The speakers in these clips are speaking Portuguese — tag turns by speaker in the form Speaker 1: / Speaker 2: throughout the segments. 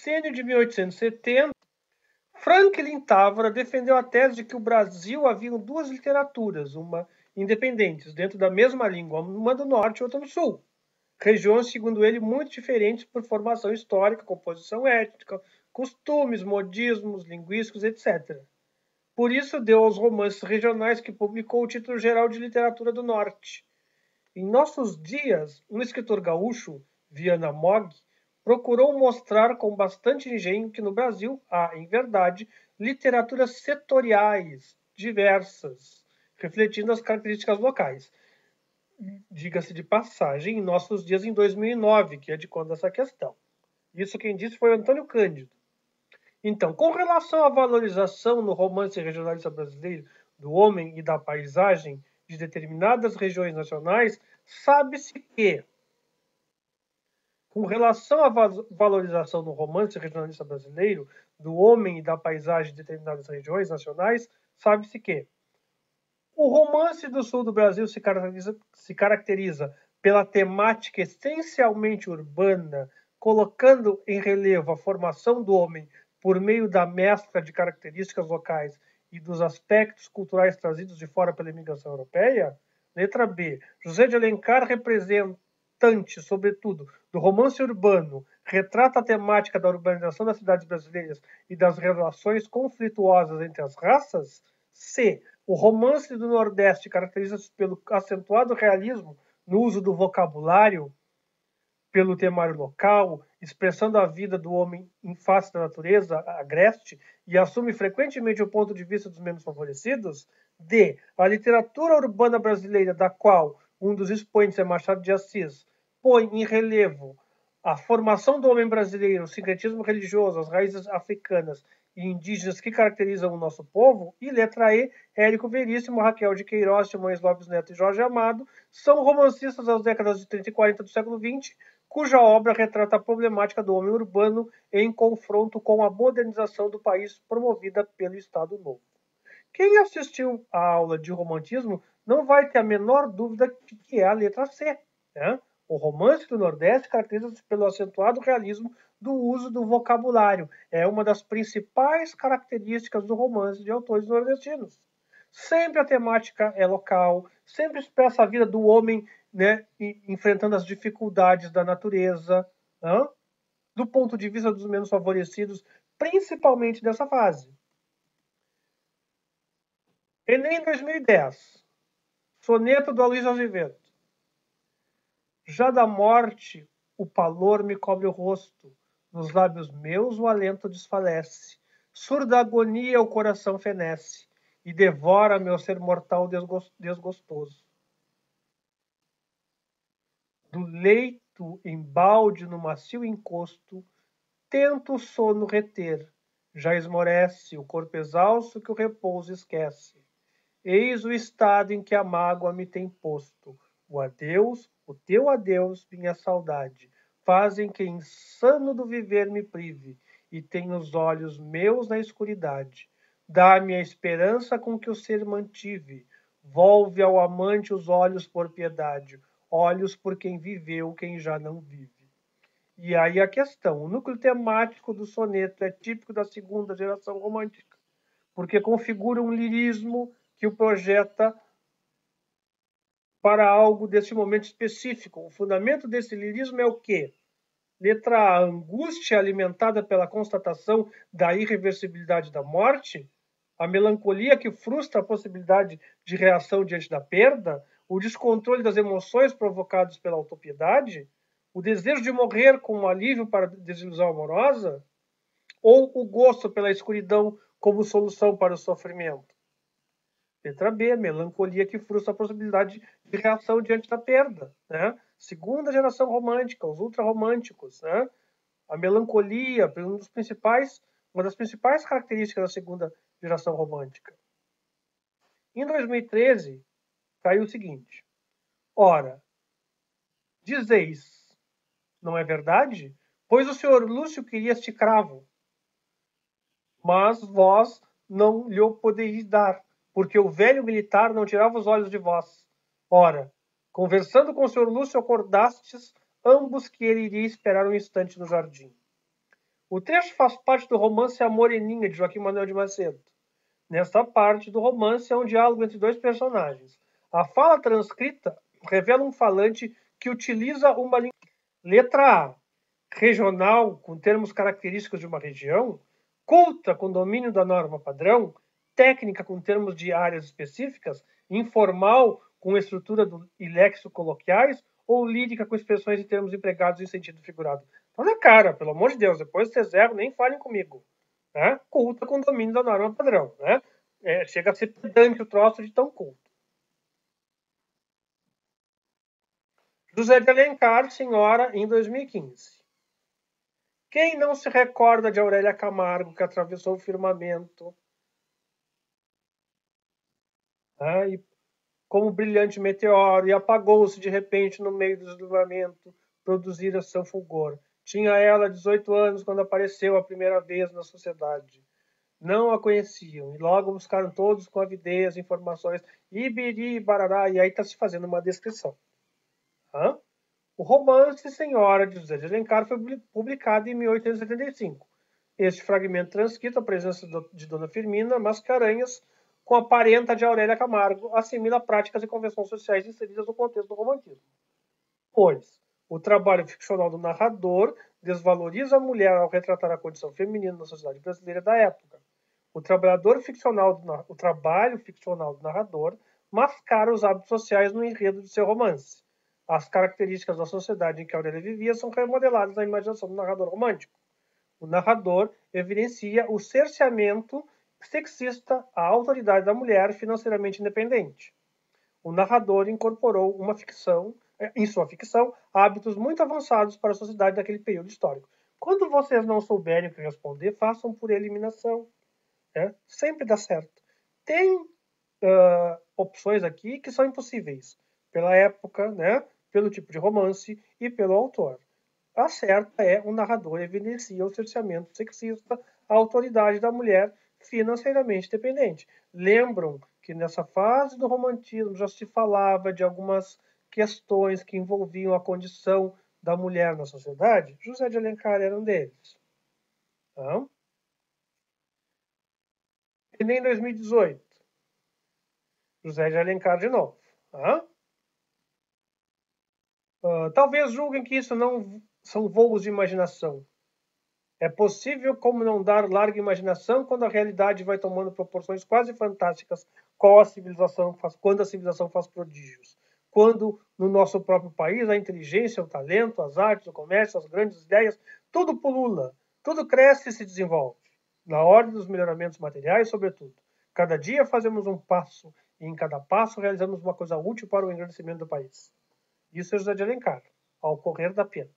Speaker 1: decênio de 1870, Franklin Távora defendeu a tese de que o Brasil havia duas literaturas, uma independentes, dentro da mesma língua, uma do norte e outra do sul. Regiões, segundo ele, muito diferentes por formação histórica, composição étnica, costumes, modismos linguísticos, etc. Por isso deu aos romances regionais que publicou o título geral de Literatura do Norte. Em nossos dias, um escritor gaúcho, Viana Mogg, procurou mostrar com bastante engenho que no Brasil há, em verdade, literaturas setoriais, diversas, refletindo as características locais. Diga-se de passagem, em nossos dias, em 2009, que é de quando essa questão. Isso quem disse foi Antônio Cândido. Então, com relação à valorização no romance regionalista brasileiro do homem e da paisagem de determinadas regiões nacionais, sabe-se que, com relação à valorização no romance regionalista brasileiro do homem e da paisagem de determinadas regiões nacionais, sabe-se que o romance do sul do Brasil se caracteriza pela temática essencialmente urbana, colocando em relevo a formação do homem por meio da mescla de características locais e dos aspectos culturais trazidos de fora pela imigração europeia. Letra B. José de Alencar, representante, sobretudo, do romance urbano, retrata a temática da urbanização das cidades brasileiras e das relações conflituosas entre as raças. C. O romance do Nordeste caracteriza-se pelo acentuado realismo no uso do vocabulário, pelo temário local, expressando a vida do homem em face da natureza agreste e assume frequentemente o ponto de vista dos menos favorecidos. D. A literatura urbana brasileira, da qual um dos expoentes é Machado de Assis, põe em relevo a formação do homem brasileiro, o sincretismo religioso, as raízes africanas e indígenas que caracterizam o nosso povo. E letra E, Érico Veríssimo, Raquel de Queiroz, Simões Lopes Neto e Jorge Amado são romancistas das décadas de 30 e 40 do século XX, cuja obra retrata a problemática do homem urbano em confronto com a modernização do país promovida pelo Estado Novo. Quem assistiu à aula de romantismo não vai ter a menor dúvida de que é a letra C. Né? O romance do Nordeste caracteriza-se pelo acentuado realismo do uso do vocabulário. É uma das principais características do romance de autores nordestinos. Sempre a temática é local, sempre expressa a vida do homem, né, enfrentando as dificuldades da natureza, né, do ponto de vista dos menos favorecidos, principalmente dessa fase. Enem 2010. Soneto do Aloysio Azevedo. Já da morte, o palor me cobre o rosto, nos lábios meus o alento desfalece, surda agonia o coração fenece, e devora meu ser mortal desgostoso. Do leito embalde no macio encosto, tento o sono reter, já esmorece o corpo exausto que o repouso esquece. Eis o estado em que a mágoa me tem posto. O adeus, o teu adeus, minha saudade, fazem que insano do viver me prive, e tenho os olhos meus na escuridade. Dá-me a esperança com que o ser mantive, volve ao amante os olhos por piedade, olhos por quem viveu, quem já não vive. E aí a questão, o núcleo temático do soneto é típico da segunda geração romântica, porque configura um lirismo que o projeta para algo desse momento específico. O fundamento desse lirismo é o quê? Letra A, a angústia alimentada pela constatação da irreversibilidade da morte, a melancolia que frustra a possibilidade de reação diante da perda, o descontrole das emoções provocados pela autopiedade, o desejo de morrer com um alívio para a desilusão amorosa, ou o gosto pela escuridão como solução para o sofrimento. Letra B, melancolia que frustra a possibilidade de reação diante da perda. Né? Segunda geração romântica, os ultrarromânticos. Né? A melancolia, uma das principais características da segunda geração romântica. Em 2013, caiu o seguinte. Ora, dizeis, não é verdade? Pois o senhor Lúcio queria este cravo, mas vós não lhe o podeis dar, porque o velho militar não tirava os olhos de vós. Ora, conversando com o senhor Lúcio, acordastes ambos que ele iria esperar um instante no jardim. O trecho faz parte do romance A Moreninha, de Joaquim Manuel de Macedo. Nesta parte do romance há um diálogo entre dois personagens. A fala transcrita revela um falante que utiliza uma letra A, regional, com termos característicos de uma região, culta, com domínio da norma padrão, técnica, com termos de áreas específicas, informal, com estrutura e léxico coloquiais, ou lírica, com expressões e termos empregados em sentido figurado. Então, na cara, pelo amor de Deus, depois vocês erram, nem falem comigo. Né? Culta com domínio da norma padrão. Né? Chega a ser pedante o troço de tão culto. José de Alencar, Senhora, em 2015. Quem não se recorda de Aurélia Camargo, que atravessou o firmamento, né, e como brilhante meteoro, e apagou-se de repente no meio do deslumbramento, produzira seu fulgor. Tinha ela 18 anos quando apareceu a primeira vez na sociedade. Não a conheciam, e logo buscaram todos com avidez informações, ibiri, barará, e aí está se fazendo uma descrição. Hã? O romance Senhora de José de Alencar foi publicado em 1875. Este fragmento transcrito, a presença de Dona Firmina Mascarenhas, com a parenta de Aurélia Camargo, assimila práticas e convenções sociais inseridas no contexto do romantismo. Pois, o trabalho ficcional do narrador desvaloriza a mulher ao retratar a condição feminina na sociedade brasileira da época. O trabalho ficcional do narrador mascara os hábitos sociais no enredo de seu romance. As características da sociedade em que Aurélia vivia são remodeladas na imaginação do narrador romântico. O narrador evidencia o cerceamento sexista à autoridade da mulher financeiramente independente. O narrador incorporou em sua ficção, hábitos muito avançados para a sociedade daquele período histórico. Quando vocês não souberem o que responder, façam por eliminação. Sempre dá certo. Tem opções aqui que são impossíveis, pela época, né, pelo tipo de romance e pelo autor. A certa é o narrador evidencia o cerceamento sexista à autoridade da mulher financeiramente dependente. Lembram que nessa fase do romantismo já se falava de algumas questões que envolviam a condição da mulher na sociedade? José de Alencar era um deles. Então, Enem 2018. José de Alencar de novo. Talvez julguem que isso não são voos de imaginação. É possível como não dar larga imaginação quando a realidade vai tomando proporções quase fantásticas quando a civilização faz prodígios. Quando no nosso próprio país a inteligência, o talento, as artes, o comércio, as grandes ideias, tudo pulula, tudo cresce e se desenvolve. Na ordem dos melhoramentos materiais, sobretudo. Cada dia fazemos um passo e em cada passo realizamos uma coisa útil para o engrandecimento do país. Isso é José de Alencar, ao correr da pena.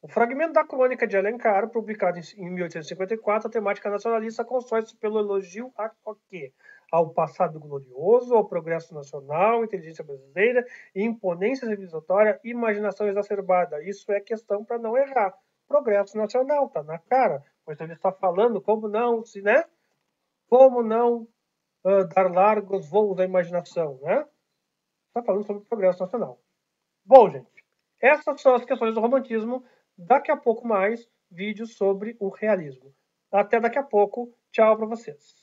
Speaker 1: O fragmento da crônica de Alencar, publicado em 1854, a temática nacionalista constrói-se pelo elogio ao quê? Ao passado glorioso, ao progresso nacional, inteligência brasileira, imponência civilizatória, imaginação exacerbada. Isso é questão para não errar. Progresso nacional, tá na cara. Pois ele está falando como não, né? Como não dar largos voos à imaginação, né? Está falando sobre progresso nacional. Bom, gente, essas são as questões do romantismo. Daqui a pouco mais vídeos sobre o realismo. Até daqui a pouco. Tchau para vocês.